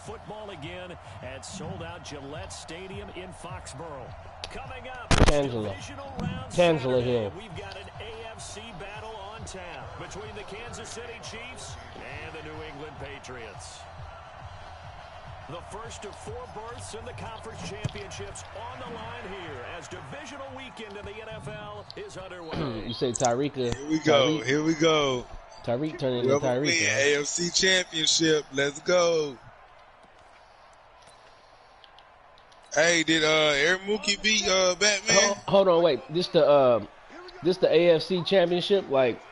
football again at sold-out Gillette Stadium in Foxborough. Coming up, divisional round Saturday, we've got an AFC battle on tap between the Kansas City Chiefs and the New England Patriots. The first of 4 berths in the conference championships on the line here as divisional weekend in the NFL is underway. You say Tyreek. Here we go. Here we go. Tyreek turning into Tyreek. AFC Championship. Let's go. Hey, did Eric Mookie beat Batman? Hold on, wait. This the AFC Championship, like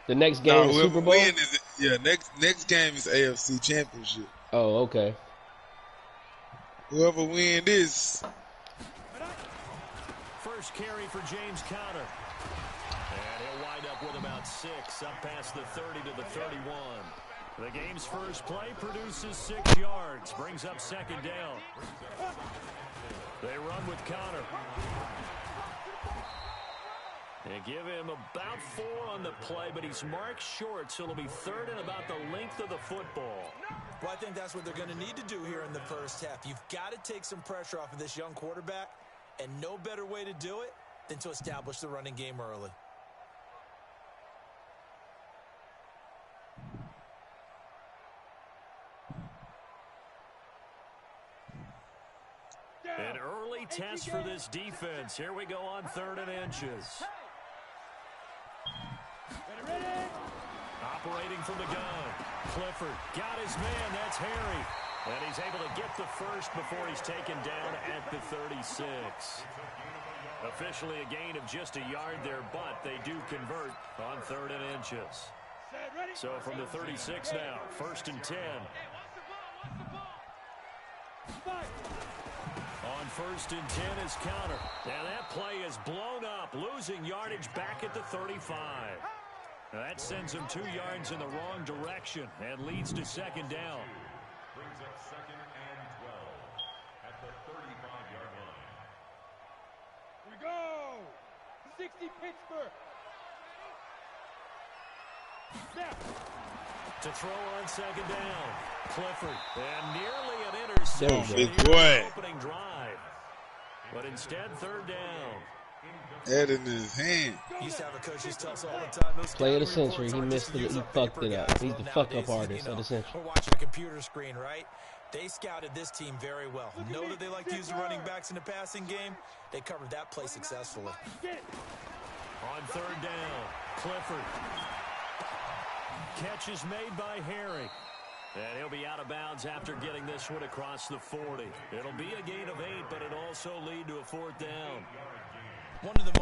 the next game is Super Bowl? Next game is AFC Championship. Oh, okay. Whoever win this. First carry for James Conner. And he'll wind up with about 6, up past the 30 to the 31. The game's first play produces 6 yards, brings up second down. They run with Conner. They give him about 4 on the play, but he's marked short, so it'll be 3rd and about the length of the football. Well, I think that's what they're going to need to do here in the first half. You've got to take some pressure off of this young quarterback, and no better way to do it than to establish the running game early. An early test for this defense. Here we go on 3rd and inches. Operating from the gun. Clifford got his man. That's Harry. And he's able to get the first before he's taken down at the 36. Officially a gain of just a yard there, but they do convert on 3rd and inches. So from the 36 now, 1st and 10. On 1st and 10 is Conner. And that play is blown up, losing yardage back at the 35. Now that sends him 2 yards in the wrong direction and leads to second down. Brings up 2nd and 12 at the 35-yard line. Here we go! 60 Pittsburgh. Snap. To throw on second down. Clifford. And nearly an interception Big here boy. in the opening drive. But instead, 3rd down. Head in his hand. Used to have a coach tell us all the time. Play of the century. He missed it. He fucked it up. He's the fuck-up artist of the century. We're watching a computer screen, right? They scouted this team very well. Know that they like to use the running backs in the passing game. They covered that play successfully. On 3rd down, Clifford. Catch is made by Harry. And he'll be out of bounds after getting this one across the 40. It'll be a gain of 8, but it'll also lead to a 4th down.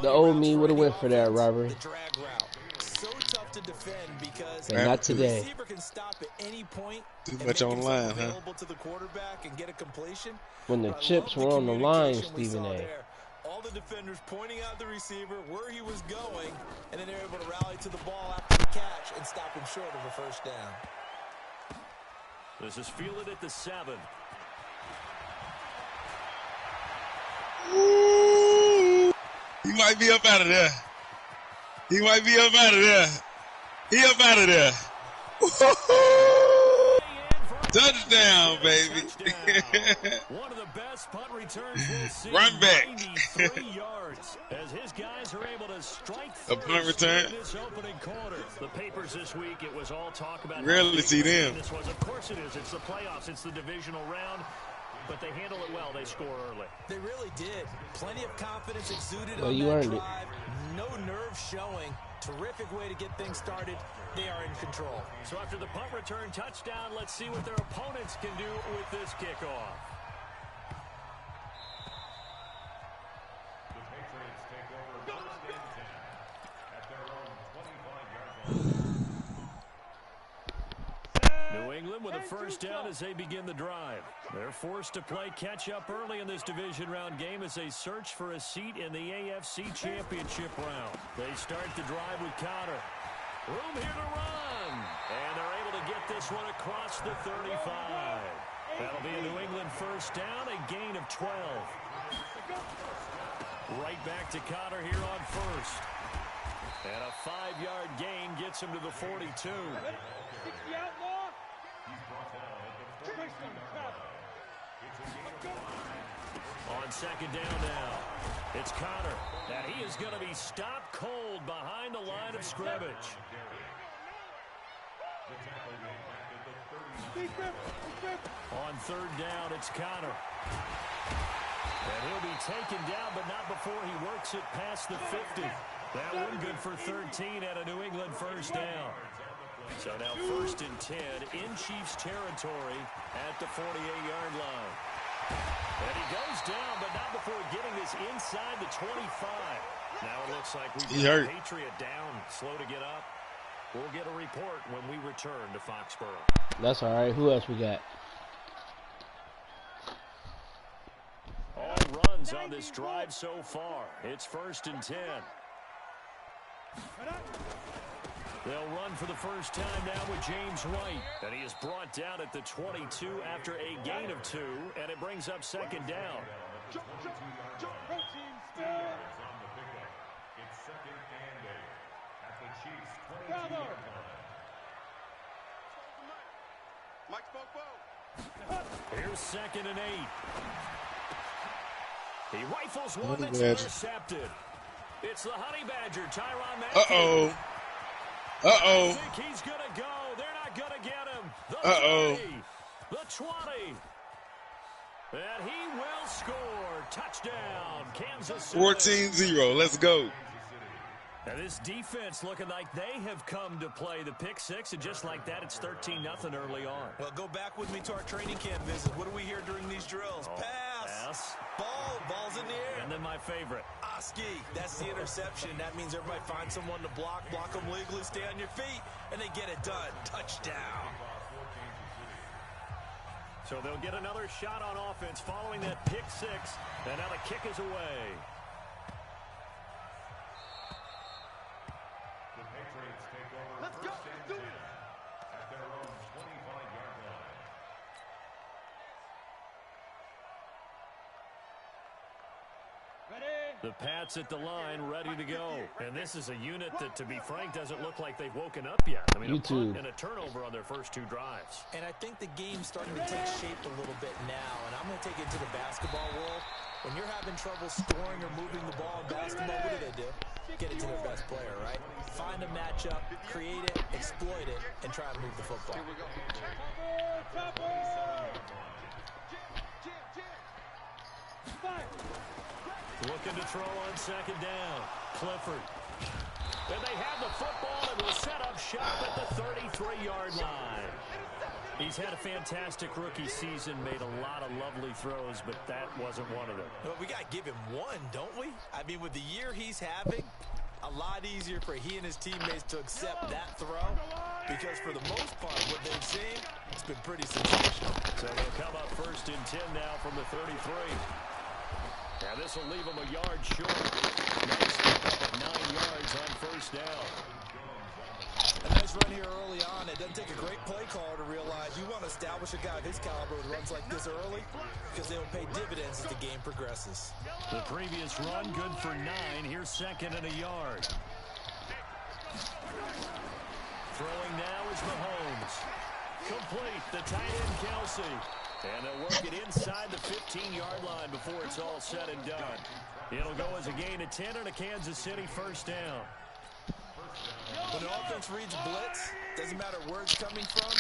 The old me would have went for that, Robert. The drag route. So tough to defend because not today. The receiver can stop at any point. Too much online, huh? To the quarterback and get a completion. When the chips were on the line, Stephen A. All the defenders pointing out the receiver where he was going, and then they're able to rally to the ball after the catch and stop him short of a 1st down. This is fielded at the 7. Ooh, he might be up out of there. He might be up out of there. He up out of there. Touchdown, baby. One of the best punt returns we'll see. Run back. 93 yards as his guys are able to strike a punt return. This opening quarter. The papers this week, it was all talk about. Rarely see them. This was, of course it is. It's the playoffs. It's the divisional round. But they handle it well. They score early. They really did. Plenty of confidence exuded well, on you that earned drive. It. No nerve showing. Terrific way to get things started. They are in control. So after the punt return touchdown, let's see what their opponents can do with this kickoff. The Patriots take over 1st and 10 at their own 25-yard line. New England with a 1st down as they begin the drive. They're forced to play catch-up early in this division round game as they search for a seat in the AFC Championship round. They start the drive with Conner. Room here to run. And they're able to get this one across the 35. That'll be a New England 1st down, a gain of 12. Right back to Conner here on 1st. And a 5-yard gain gets him to the 42. On second down now, it's Connor, and he is going to be stopped cold behind the line of scrimmage. On third down, it's Connor. And he'll be taken down, but not before he works it past the 50. That one good for 13 at a New England first down. So now 1st and 10 in Chiefs territory at the 48-yard line. And he goes down, but not before getting this inside the 25. Now it looks like we've got a Patriot down, slow to get up. We'll get a report when we return to Foxborough. That's all right. Who else we got? All runs on this drive so far. It's 1st and 10. They'll run for the first time now with James White. And he is brought down at the 22 after a gain of 2. And it brings up second down. It's 2nd and 8 at the Chiefs' 22-yard line. Here's 2nd and 8. He rifles one that's intercepted. It's the Honey Badger, Tyrann Mathieu. Uh-oh. Uh-oh. I think he's going to go. They're not going to get him. The 30, the 20. And he will score. Touchdown, Kansas City. 14-0. Let's go. And this defense looking like they have come to play the pick six, and just like that, it's 13-0 early on. Well, go back with me to our training camp visit. What do we hear during these drills? Pass. Ball's in the air. And then my favorite. Oski, that's the interception. That means everybody finds someone to block them legally, stay on your feet, and they get it done. Touchdown. So they'll get another shot on offense following that pick six, and now the kick is away. The Patriots take over. Let's go. Let's do it. At their own 25-yard line. The Pats at the line, ready to go. And this is a unit that, to be frank, doesn't look like they've woken up yet. I mean, a punt and a turnover on their first 2 drives. And I think the game's starting to take shape a little bit now. And I'm going to take it to the basketball world. When you're having trouble scoring or moving the ball in basketball, what do? Get it to their best player, right? Find a matchup, create it, exploit it, and try to move the football. Looking to throw on second down. Clifford. And they have the football and will set up shop at the 33-yard line. He's had a fantastic rookie season, made a lot of lovely throws, but that wasn't one of them. Well, we got to give him one, don't we? I mean, with the year he's having, a lot easier for he and his teammates to accept that throw, because for the most part, what they've seen, it's been pretty sensational. So they'll come up 1st and 10 now from the 33. Now this will leave them a yard short. Nice pick up at 9 yards on 1st down. A nice run here early on. It doesn't take a great play caller to realize you want to establish a guy of his caliber with runs like this early, because they'll pay dividends as the game progresses. The previous run good for 9. Here's 2nd and a yard. Throwing now is Mahomes. Complete. The tight end Kelsey. And they'll work it inside the 15-yard line before it's all said and done. It'll go as a gain of 10 and a Kansas City first down. When the offense reads blitz, doesn't matter where it's coming from,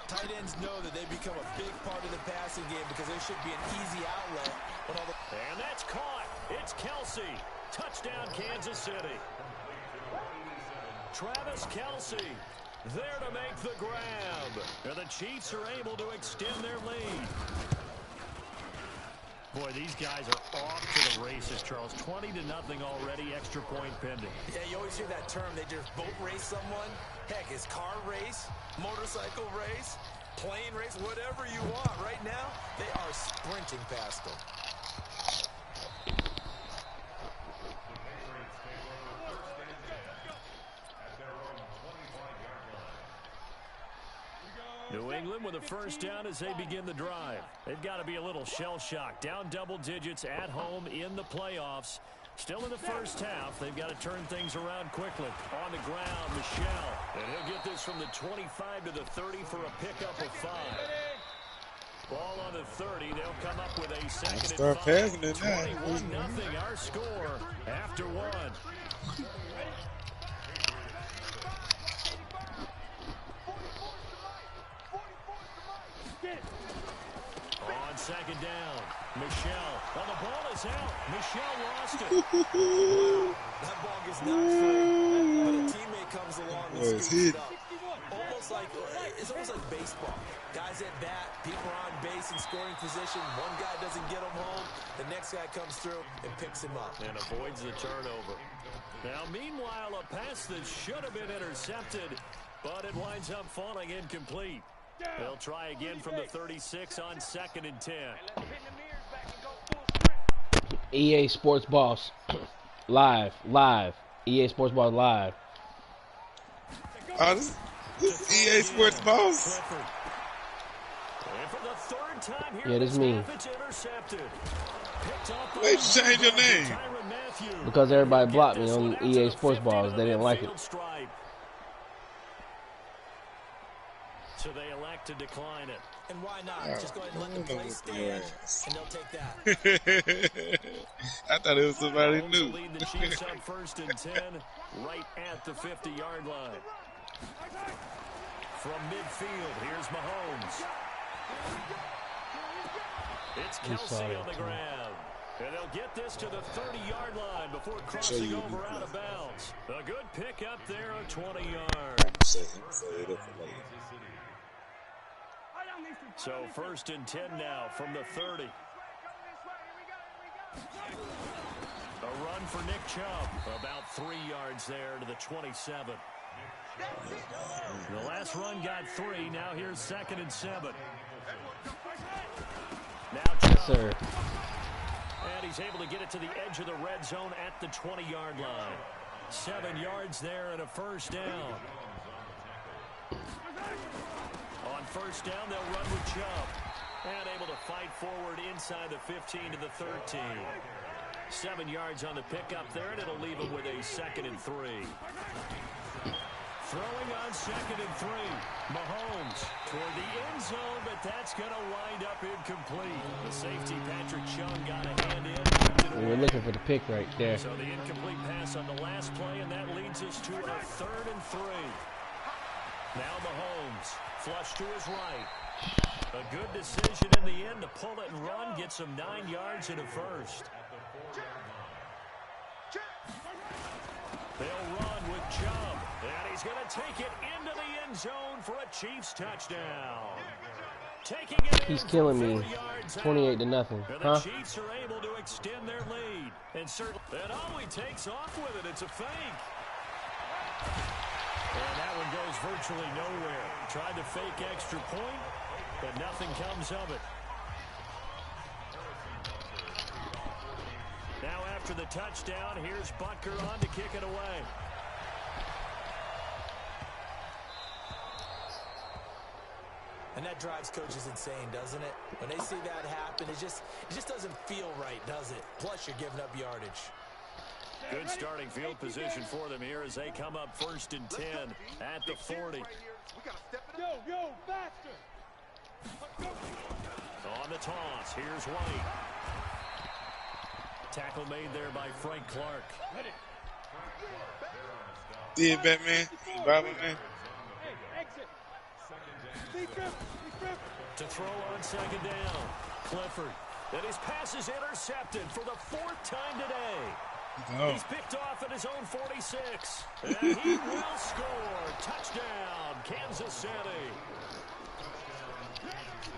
tight ends know that they become a big part of the passing game because there should be an easy outlet. And that's caught. It's Kelsey. Touchdown, Kansas City. Travis Kelsey there to make the grab. And the Chiefs are able to extend their lead. Boy, these guys are off to the races, Charles. 20-0 already, extra point pending. Yeah, you always hear that term. They just boat race someone. Heck, it's car race, motorcycle race, plane race, whatever you want. Right now, they are sprinting past them. New England with a first down as they begin the drive. They've got to be a little shell-shocked. Down double digits at home in the playoffs. Still in the first half. They've got to turn things around quickly. On the ground, Michel. And he'll get this from the 25 to the 30 for a pickup of 5. Ball on the 30. They'll come up with a second and Start 5. passing it now. 21-0 our score after one. On second down, Michelle. Well, the ball is out. Michelle lost it. That ball gets knocked free, but a teammate comes along and scoops it up. It's almost like baseball. Guys at bat, people are on base in scoring position. One guy doesn't get him home. The next guy comes through and picks him up. And avoids the turnover. Now, meanwhile, a pass that should have been intercepted, but it winds up falling incomplete. They'll try again from the 36 on second and 10. EA Sports Boss. Live. EA Sports Boss live. This EA Sports Boss. Yeah, this is me. Why'd you change your name? Because everybody blocked me on EA Sports Balls. They didn't like it. So they elect to decline it. And why not? Just go ahead and let the play stand, and they'll take that. I thought it was somebody new. Lead the Chiefs up first and 10, right at the 50-yard line. From midfield, here's Mahomes. It's Kelsey on the ground. And they'll get this to the 30-yard line before crossing over out of bounds. A good pick up there of 20 yards. So first and 10 now from the 30. A run for Nick Chubb. About 3 yards there to the 27. The last run got 3. Now here's second and 7. Now Chubb. Sir. And he's able to get it to the edge of the red zone at the 20-yard line. 7 yards there and a first down. On first down, they'll run with Chubb. And able to fight forward inside the 15 to the 13. 7 yards on the pickup there, and it'll leave him with a second and 3. Throwing on second and 3. Mahomes toward the end zone, but that's going to wind up incomplete. The safety, Patrick Chung, got a hand in. We were looking for the pick right there. So the incomplete pass on the last play, and that leads us to a third and 3. Now Mahomes, flush to his right. A good decision in the end to pull it and run, gets him 9 yards and a first. They'll run with Chubb, and he's going to take it into the end zone for a Chiefs touchdown. Taking it He's killing me. 28-0. Huh? The Chiefs are able to extend their lead, and all he takes off with it. It's a fake. And that one goes virtually nowhere. Tried to fake extra point, but nothing comes of it. Now after the touchdown, here's Butker on to kick it away. And that drives coaches insane, doesn't it? When they see that happen, it just doesn't feel right, does it? Plus, you're giving up yardage. Good starting field position for them here as they come up first and 10 at the 40. Yo, faster! On the toss, here's White. Tackle made there by Frank Clark. Yeah, Batman. Robin, man. Hey, exit! To throw on second down. Clifford. And his pass is intercepted for the 4th time today. Oh. He's picked off at his own 46. And he will score. Touchdown, Kansas City.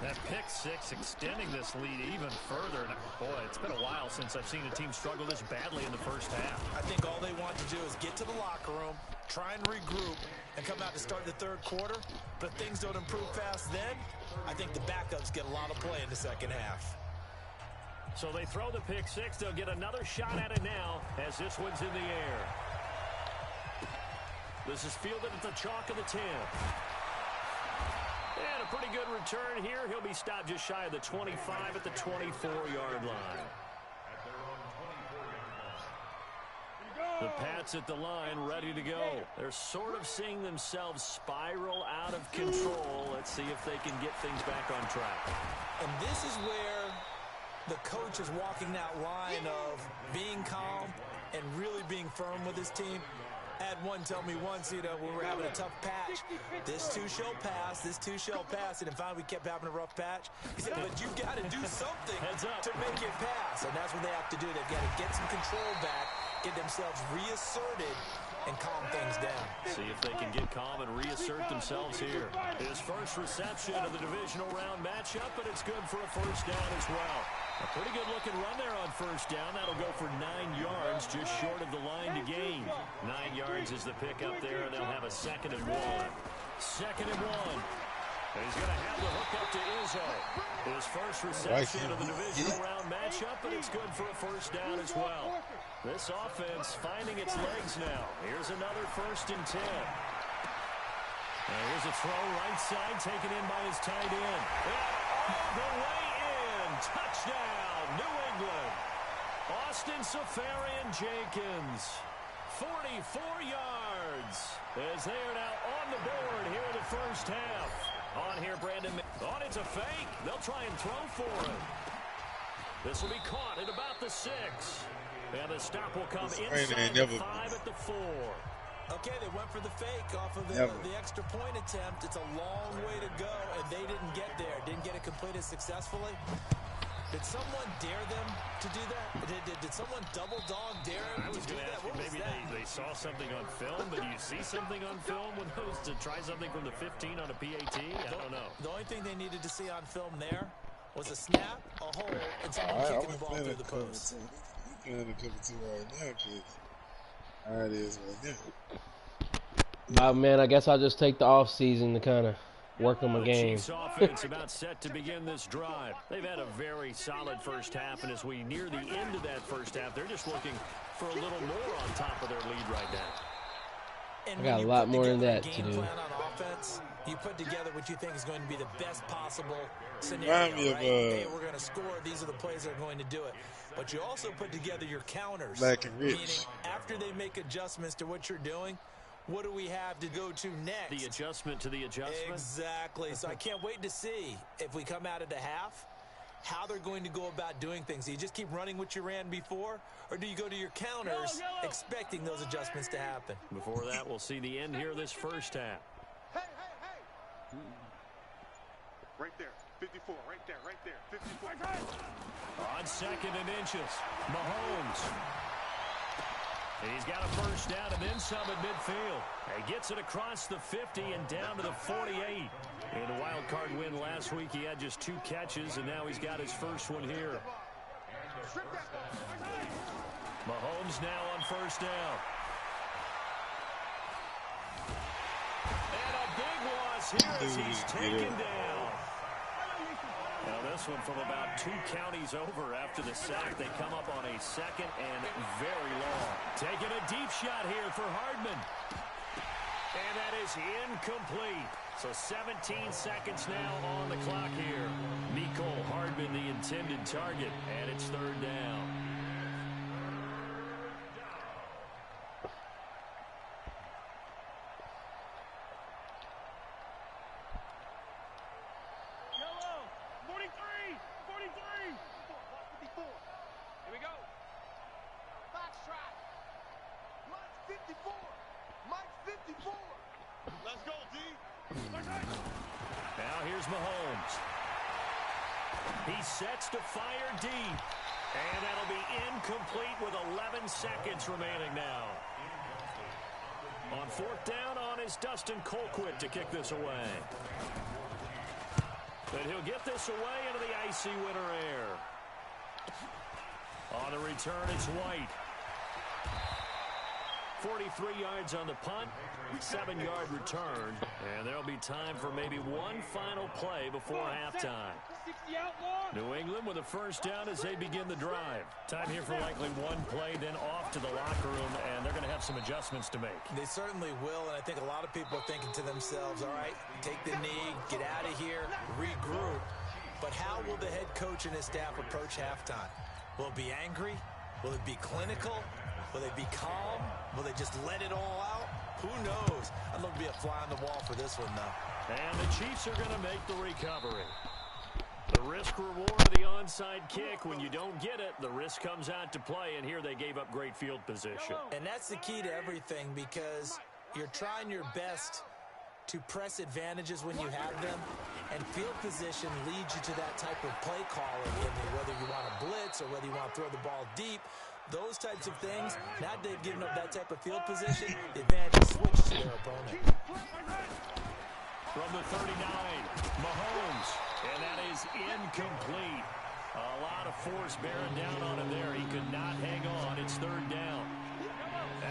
That pick six extending this lead even further. And boy, it's been a while since I've seen a team struggle this badly in the first half. I think all they want to do is get to the locker room, try and regroup, and come out to start the third quarter. But things don't improve fast then. I think the backups get a lot of play in the second half. So they throw the pick six. They'll get another shot at it now as this one's in the air. This is fielded at the chalk of the 10. And a pretty good return here. He'll be stopped just shy of the 25 at the 24-yard line. Go! The Pats at the line, ready to go. They're sort of seeing themselves spiral out of control. Let's see if they can get things back on track. And this is where the coach is walking that line of being calm and really being firm with his team. I had one tell me once, when we were having a tough patch, this too shall pass, this too shall pass. And finally we kept having a rough patch. He said, but you've got to do something to make it pass. And that's what they have to do. They've got to get some control back, get themselves reasserted, and calm things down. See if they can get calm and reassert themselves here. His first reception of the divisional round matchup, but it's good for a first down as well. A pretty good-looking run there on first down. That'll go for 9 yards, just short of the line to gain. 9 yards is the pick up there, and they'll have a 2nd and 1. 2nd and 1. And he's going to have the hook up to Izzo. His first reception of the divisional round matchup, but it's good for a first down as well. This offense finding its legs now. Here's another 1st and 10. And here's a throw right side taken in by his tight end. All the way in. Touchdown, New England. Austin Safarian-Jenkins. 44 yards as they are now on the board here in the first half. On here, Brandon. Oh, it's a fake. They'll try and throw for it. This will be caught at about the 6. And the stop will come inside the 5 at the 4. Okay, they went for the fake off of the extra point attempt. It's a long way to go, and they didn't get there. Didn't get it completed successfully. Did someone dare them to do that? Did someone double dog dare them to do that? Maybe they saw something on film, but do you see something on film when those to try something from the 15 on a PAT? I don't know. The only thing they needed to see on film there was a snap, a hole, and someone kicking the ball through the post. We're playing a cover 2 right now, kids. All right, it is right now. Man, I guess I'll just take the off season to kind of work on my game. Chiefs offense about set to begin this drive. They've had a very solid first half, and as we near the end of that first half, they're just looking for a little more on top of their lead right now. And I got a lot more than that to do. Plan on offense, you put together what you think is going to be the best possible scenario, right? Hey, we're going to score. These are the plays that are going to do it. But you also put together your counters, meaning after they make adjustments to what you're doing, what do we have to go to next? The adjustment to the adjustment? Exactly. So I can't wait to see if we come out of the half, how they're going to go about doing things. Do you just keep running what you ran before, or do you go to your counters expecting those adjustments to happen? Before that, we'll see the end here of this first half. Hey! Right there. 54. Right there. 54. On 2nd and inches, Mahomes. He's got a first down and then some at midfield. He gets it across the 50 and down to the 48. In a wild card win last week, he had just 2 catches, and now he's got his first one here. Mahomes now on first down. And a big loss here as he's taken down. Now this one from about 2 counties over after the sack. They come up on a 2nd and very long. Taking a deep shot here for Hardman. And that is incomplete. So 17 seconds now on the clock here. Mecole Hardman the intended target, and it's 3rd down. Now here's Mahomes. He sets to fire deep. And that'll be incomplete with 11 seconds remaining now. On 4th down on is Dustin Colquitt to kick this away. But he'll get this away into the icy winter air. On the return, it's White. 43 yards on the punt, 7-yard return, and there'll be time for maybe one final play before halftime. New England with a first down as they begin the drive. Time here for likely one play, then off to the locker room, and they're going to have some adjustments to make. They certainly will, and I think a lot of people are thinking to themselves, all right, take the knee, get out of here, regroup. But how will the head coach and his staff approach halftime? Will it be angry? Will it be clinical? Will they be calm? Will they just let it all out? Who knows? I'd love to be a fly on the wall for this one, though. And the Chiefs are going to make the recovery. The risk reward of the onside kick. When you don't get it, the risk comes out to play, and here they gave up great field position. And that's the key to everything, because you're trying your best to press advantages when you have them, and field position leads you to that type of play calling, whether you want to blitz or whether you want to throw the ball deep. Those types of things, now they've given up that type of field position, the advantage is switched to their opponent. From the 39, Mahomes, and that is incomplete. A lot of force bearing down on him there. He could not hang on. It's third down.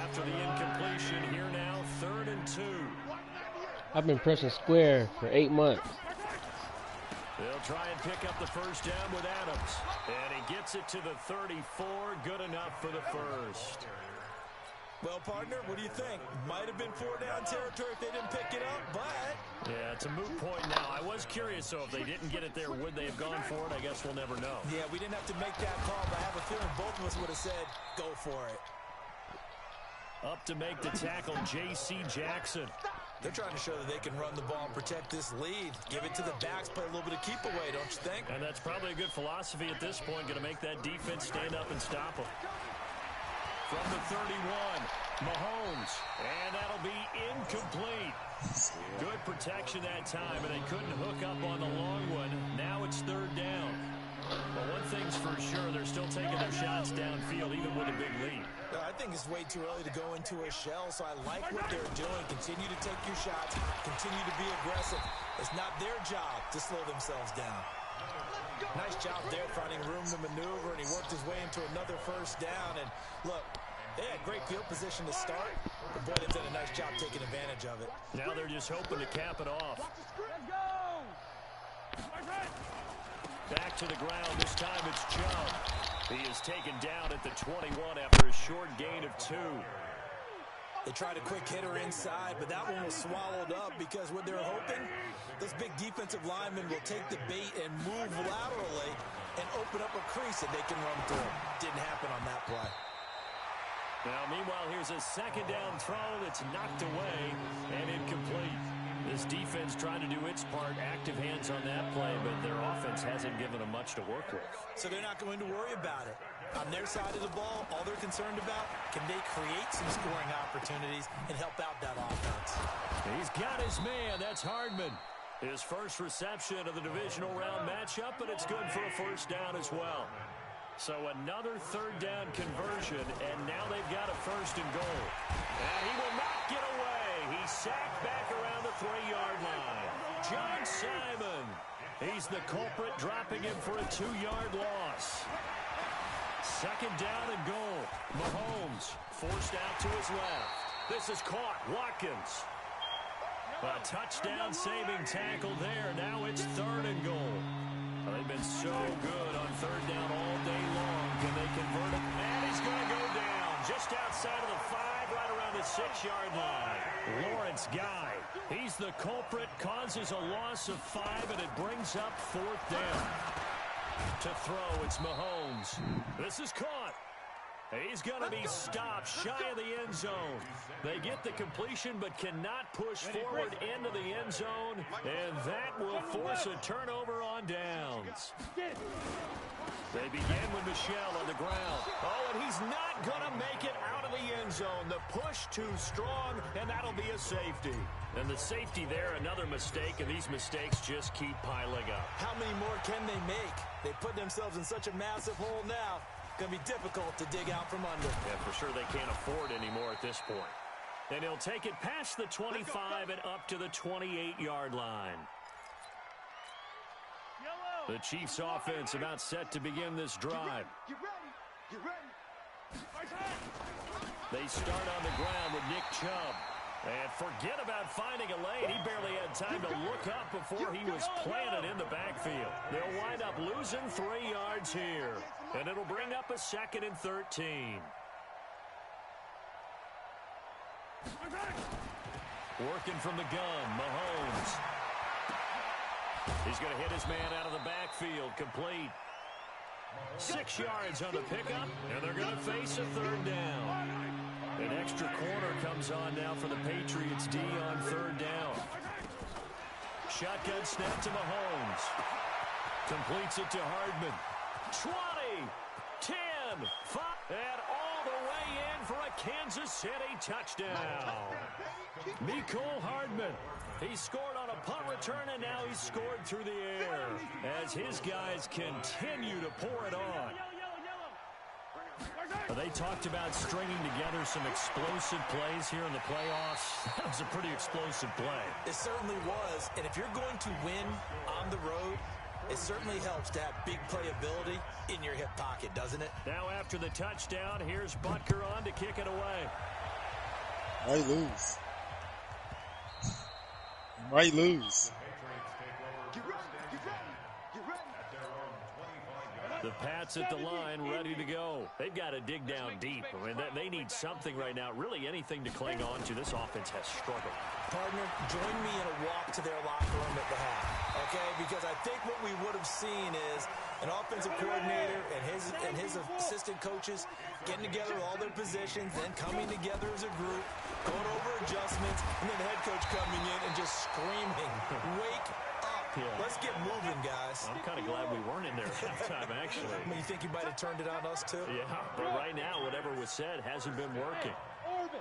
After the incompletion, here now, 3rd and 2. I've been pressing square for 8 months. They'll try and pick up the first down with Adams. And he gets it to the 34. Good enough for the first. Well, partner, what do you think? Might have been 4-down territory if they didn't pick it up, but... Yeah, it's a moot point now. I was curious, so if they didn't get it there, would they have gone for it? I guess we'll never know. Yeah, we didn't have to make that call, but I have a feeling both of us would have said, go for it. Up to make the tackle, J.C. Jackson. They're trying to show that they can run the ball and protect this lead. Give it to the backs, play a little bit of keep away, don't you think? And that's probably a good philosophy at this point, going to make that defense stand up and stop them. From the 31, Mahomes, and that'll be incomplete. Good protection that time, and they couldn't hook up on the long one. Now it's 3rd down. But one thing's for sure, they're still taking their shots downfield, even with a big lead. I think it's way too early to go into a shell, so I like what they're doing. Continue to take your shots, continue to be aggressive. It's not their job to slow themselves down. Nice job there, finding room to maneuver, and he worked his way into another first down. And look, they had great field position to start, but boy, they've done a nice job taking advantage of it. Now they're just hoping to cap it off. Back to the ground. This time it's Chubb. He is taken down at the 21 after a short gain of 2. They tried a quick hitter inside, but that one was swallowed up because what they're hoping, this big defensive lineman will take the bait and move laterally and open up a crease that they can run through. Didn't happen on that play. Now, meanwhile, here's a 2nd down throw that's knocked away and incomplete. This defense trying to do its part, active hands on that play, but their offense hasn't given them much to work with. So they're not going to worry about it. On their side of the ball, all they're concerned about, can they create some scoring opportunities and help out that offense? He's got his man. That's Hardman. His first reception of the divisional round matchup, but it's good for a first down as well. So another 3rd down conversion, and now they've got a 1st and goal. And he will not get away. He's sacked back around the 3-yard line. John Simon. He's the culprit, dropping him for a 2-yard loss. 2nd down and goal. Mahomes forced out to his left. This is caught. Watkins. A touchdown-saving tackle there. Now it's 3rd and goal. They've been so good on 3rd down all day long. Can they convert it? And he's going to go down just outside of the 5, right around the 6-yard line. Lawrence Guy. He's the culprit, causes a loss of 5, and it brings up 4th down. To throw, it's Mahomes. This is caught. He's going to be stopped shy of the end zone. They get the completion but cannot push forward into the end zone, and that will force a turnover on downs. They begin with Michel on the ground. Oh, and he's not going to make it out of the end zone. The push too strong, and that'll be a safety. And the safety there, another mistake, and these mistakes just keep piling up. How many more can they make? They put themselves in such a massive hole now. Going to be difficult to dig out from under. Yeah, for sure they can't afford anymore at this point. And he'll take it past the 25 and up to the 28-yard line. The Chiefs offense about set to begin this drive. They start on the ground with Nick Chubb. And forget about finding a lane. He barely had time to look up before he was planted in the backfield. They'll wind up losing 3 yards here. And it'll bring up a 2nd and 13. Working from the gun, Mahomes. He's going to hit his man out of the backfield, complete. 6 yards on the pickup, and they're going to face a third down. An extra corner comes on now for the Patriots D on third down. Shotgun snap to Mahomes. Completes it to Hardman. 20, 10, 5, and all the way in for a Kansas City touchdown. Mecole Hardman. He scored on a punt return, and now he's scored through the air as his guys continue to pour it on. They talked about stringing together some explosive plays here in the playoffs. That was a pretty explosive play. It certainly was, and if you're going to win on the road, it certainly helps to have big playability in your hip pocket, doesn't it? Now after the touchdown, here's Butker on to kick it away. Might lose. Might lose. The Pats at the line, ready to go. They've got to dig down deep. I mean, they need something right now, really anything to cling on to. This offense has struggled. Partner, join me in a walk to their locker room at the half, okay? Because I think what we would have seen is an offensive coordinator and his assistant coaches getting together all their positions, then coming together as a group, going over adjustments, and then the head coach coming in and just screaming, wake up. Yeah. Let's get moving, guys. I'm kind of glad we weren't in there at halftime, actually. I mean, you think you might have turned it on us, too? Yeah, but right now, whatever was said hasn't been working. On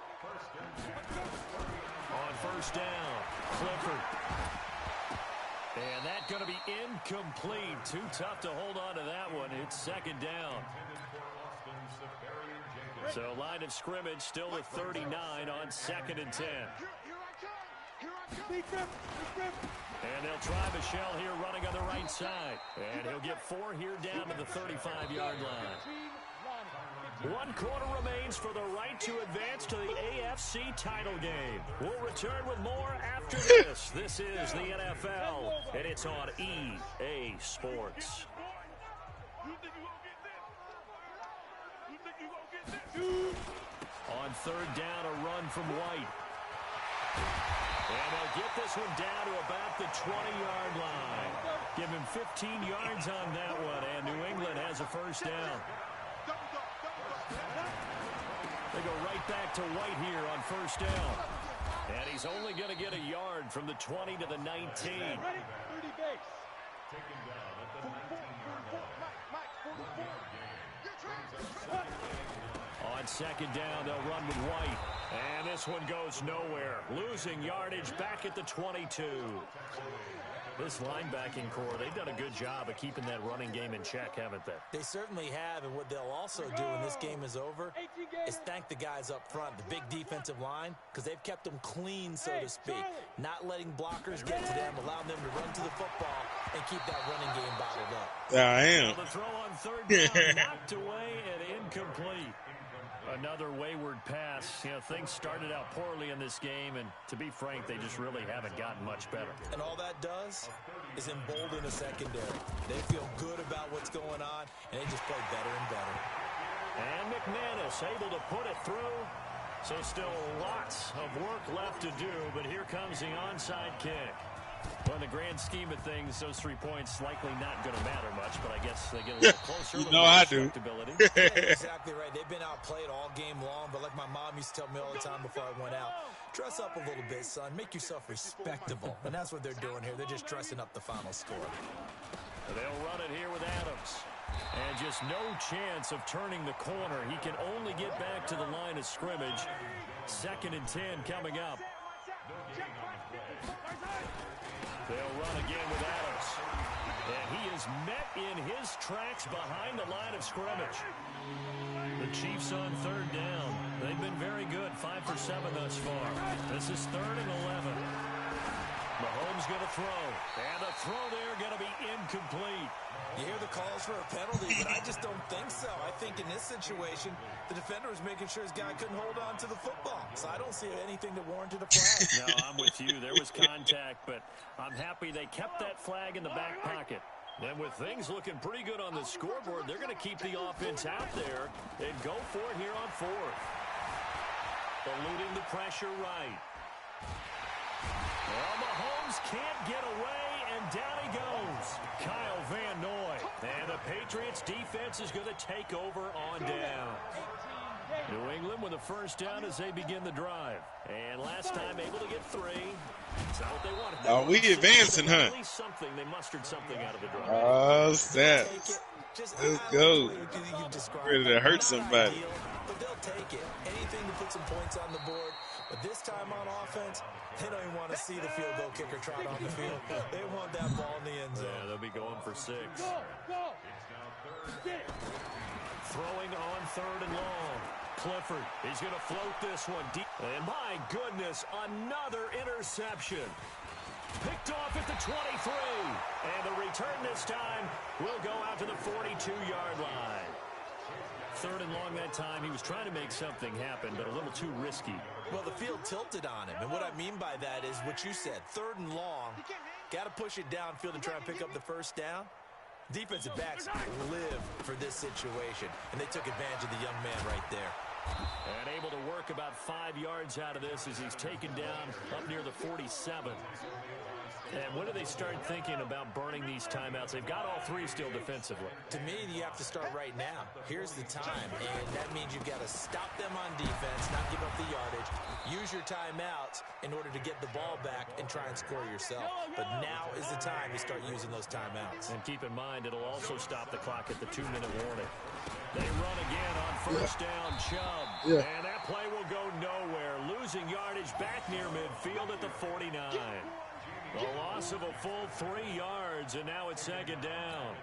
first down, Clifford. And that's going to be incomplete. Too tough to hold on to that one. It's second down. So line of scrimmage still at 39 on 2nd and 10. And they'll try Michelle here running on the right side. And he'll get 4 here down to the 35-yard line. 1 quarter remains for the right to advance to the AFC title game. We'll return with more after this. This is the NFL, and it's on EA Sports. On third down, a run from White. And they'll get this one down to about the 20-yard line. Give him 15 yards on that one, and New England has a first down. They go right back to White here on first down. And he's only going to get a yard from the 20 to the 19. On second down, they'll run with White. And this one goes nowhere. Losing yardage back at the 22. This linebacking core, they've done a good job of keeping that running game in check, haven't they? They certainly have, and what they'll also do when this game is over is thank the guys up front, the big defensive line, because they've kept them clean, so to speak. Not letting blockers get to them, allowing them to run to the football and keep that running game bottled up. Yeah, I am. Well, the throw on third down, knocked away and incomplete. Another wayward pass. You know, things started out poorly in this game, and to be frank, they just really haven't gotten much better. And all that does is embolden a secondary. They feel good about what's going on, and they just play better and better. And McManus able to put it through. So still lots of work left to do, but here comes the onside kick. Well, in the grand scheme of things, those 3 points likely not going to matter much, but I guess they get a little closer. You know I do. Yeah, exactly right. They've been outplayed all game long, but like my mom used to tell me all the time before I went out, dress up a little bit, son. Make yourself respectable. And that's what they're doing here. They're just dressing up the final score. They'll run it here with Adams. And just no chance of turning the corner. He can only get back to the line of scrimmage. 2nd and 10 coming up. They'll run again with Adams. And he is met in his tracks behind the line of scrimmage. The Chiefs on third down. They've been very good, 5 for 7 thus far. This is 3rd and 11. Mahomes going to throw. And the throw there going to be incomplete. You hear the calls for a penalty, but I just don't think so. I think in this situation, the defender was making sure his guy couldn't hold on to the football. So I don't see anything that warranted a flag. No, I'm with you. There was contact, but I'm happy they kept that flag in the back pocket. And with things looking pretty good on the scoreboard, they're going to keep the offense out there and go for it here on 4th. Eluding the pressure right. Well, Mahomes can't get away, And down he goes. Kyle Van Noy. And the Patriots defense is going to take over on down. New England with a first down as they begin the drive. And last time able to get 3. It's not what they wanted. Oh, we advancing, huh? At least something. They mustered something out of the drive. Oh, snap. Let's go. Ready to hurt somebody. But they'll take it. Anything to put some points on the board. But this time on offense, they don't even want to see the field goal kicker trot on the field. They want that ball in the end zone. Yeah, they'll be going for 6. Throwing on 3rd and long. Clifford, he's going to float this one deep. And my goodness, another interception. Picked off at the 23. And the return this time will go out to the 42-yard line. 3rd and long that time. He was trying to make something happen, but a little too risky. Well, the field tilted on him. And what I mean by that is what you said. 3rd and long. Got to push it downfield and try and pick up the first down. Defensive backs live for this situation. And they took advantage of the young man right there. And able to work about 5 yards out of this as he's taken down up near the 47. And when do they start thinking about burning these timeouts? They've got all 3 still defensively. To me, you have to start right now. Here's the time, and that means you've got to stop them on defense, not give up the yardage. Use your timeouts in order to get the ball back and try and score yourself. But now is the time to start using those timeouts. And keep in mind, it'll also stop the clock at the 2-minute warning. They run again on first down, Chubb. Yeah. And that play will go nowhere. Losing yardage back near midfield at the 49. A loss of a full 3 yards, and now it's 2nd down.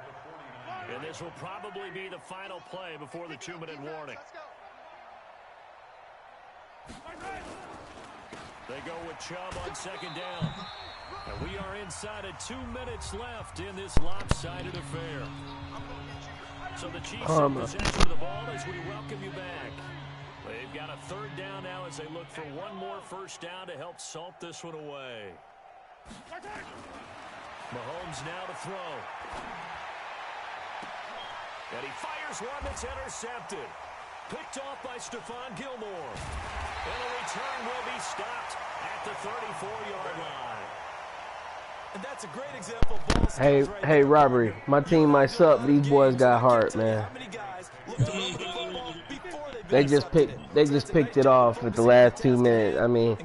And this will probably be the final play before the 2-minute warning. They go with Chubb on 2nd down. And we are inside of 2 minutes left in this lopsided affair. So the Chiefs in possession of the ball as we welcome you back. They've got a 3rd down now as they look for one more first down to help salt this one away. Mahomes now to throw. And he fires one that's intercepted. Picked off by Stephon Gilmore. And the return will be stopped at the 34-yard line. And that's a great example of ball Hey, right hey, Robbery. My team might suck, but these boys got heart, man. They just picked it off at the last 2 minutes. I mean,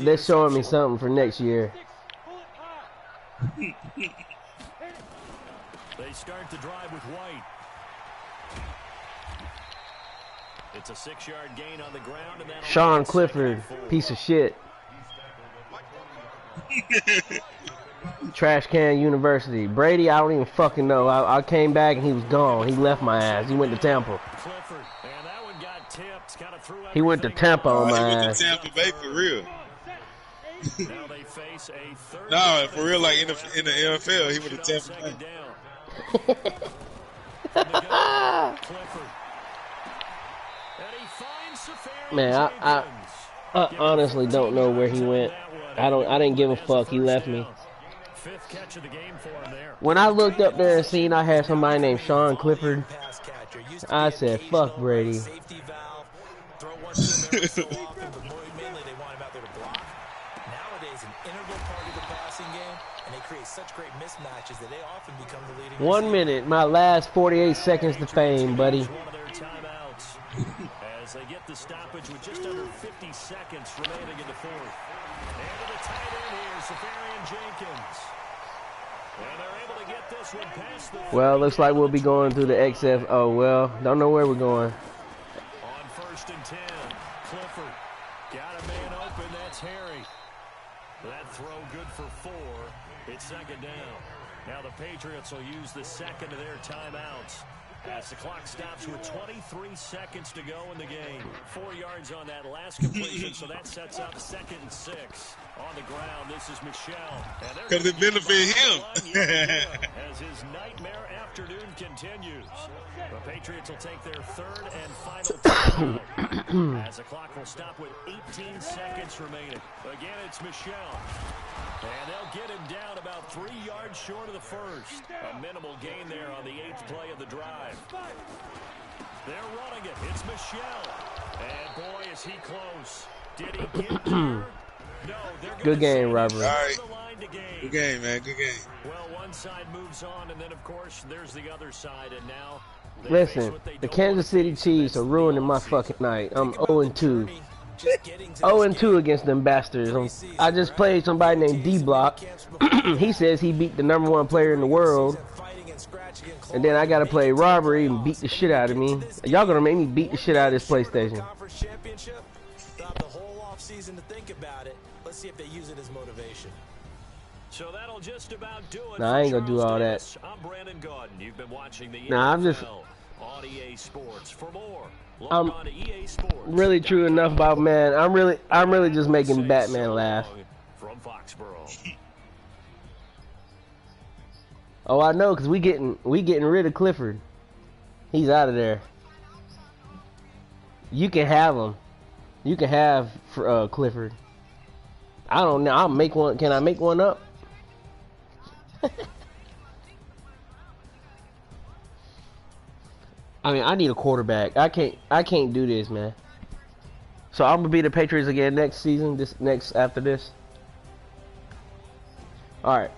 they're showing me something for next year. They start the drive with White. It's a 6-yard gain on the ground, and that'll Sean Clifford, piece of shit. Trash Can University. Brady, I don't even fucking know. I came back and he was gone. He left my ass. He went to Tampa. Clifford, and that one got tipped. Kind of threw he went to Tampa on my ass. He went to Tampa Bay for real. Now they face a 3rd. No, for real, like in the NFL, he went to Tampa Bay. Man, I honestly don't know where he went. I didn't give a fuck. He left me. 5th catch of the game for him there. When I looked up there and seen I had somebody named Sean Clifford, I said, fuck Brady. Such great mismatches that they often become the leading 1 minute, my last 48 seconds to fame, buddy. One of their timeouts as they get the stoppage with just under 50 seconds remaining in the 4th. And to the tight end here, Safarian Jenkins. And they're able to get this one past the... Well, looks like we'll be going through the XF. Oh, well, don't know where we're going. On 1st and 10, Clifford got a man open. That's Harry. That throw good for 4. It's 2nd down. Now the Patriots will use the 2nd of their timeouts as the clock stops with 23 seconds to go in the game. 4 yards on that last completion, so that sets up 2nd and 6. On the ground, this is Michelle. Because it benefit him. As his nightmare afternoon continues. The Patriots will take their 3rd and final timeout as the clock will stop with 18 seconds remaining. Again, it's Michelle. And they'll get him down about 3 yards short of the 1st. A minimal gain there on the 8th play of the drive. They're running it. It's Michelle. And boy, is he close. Did he get there? Good game, Robert. All right. Good game, man. Good game. Well, one side moves on, and then, of course, there's the other side, and now listen, the Kansas City Chiefs are ruining my fucking night. I'm 0-2. 0-2 against them bastards. I just played somebody named D-Block. He says he beat the #1 player in the world. And then I gotta play robbery and beat the shit out of me. Y'all gonna make me beat the shit out of this PlayStation. Let's see if they use it as motivation. So that'll just about do it. Nah, I ain't gonna do all that. I'm Brandon Gordon. You've been watching the I'm just on EA Sports. For more, I'm really true enough about man. I'm really just making Batman laugh. From Foxborough. Oh, I know, cause we getting rid of Clifford. He's out of there. You can have him. You can have Clifford. I don't know. I'll make one. Can I make one up? I mean, I need a quarterback. I can't do this, man. So I'm gonna be the Patriots again next season. After this. All right.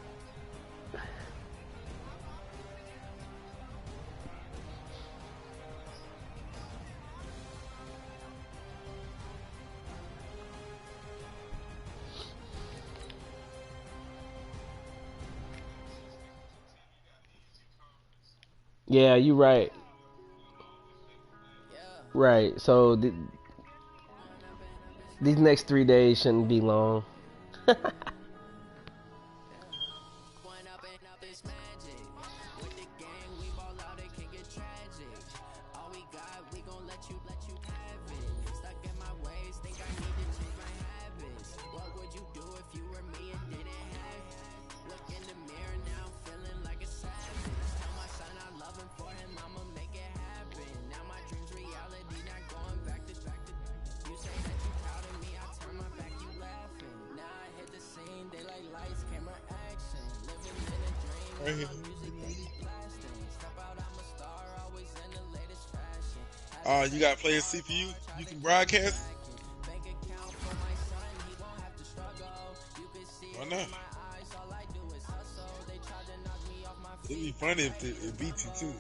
Yeah, you're right. Right. So these next 3 days shouldn't be long. Oh, you gotta play a CPU? You can broadcast? Why not? It'd be funny if it beats you too.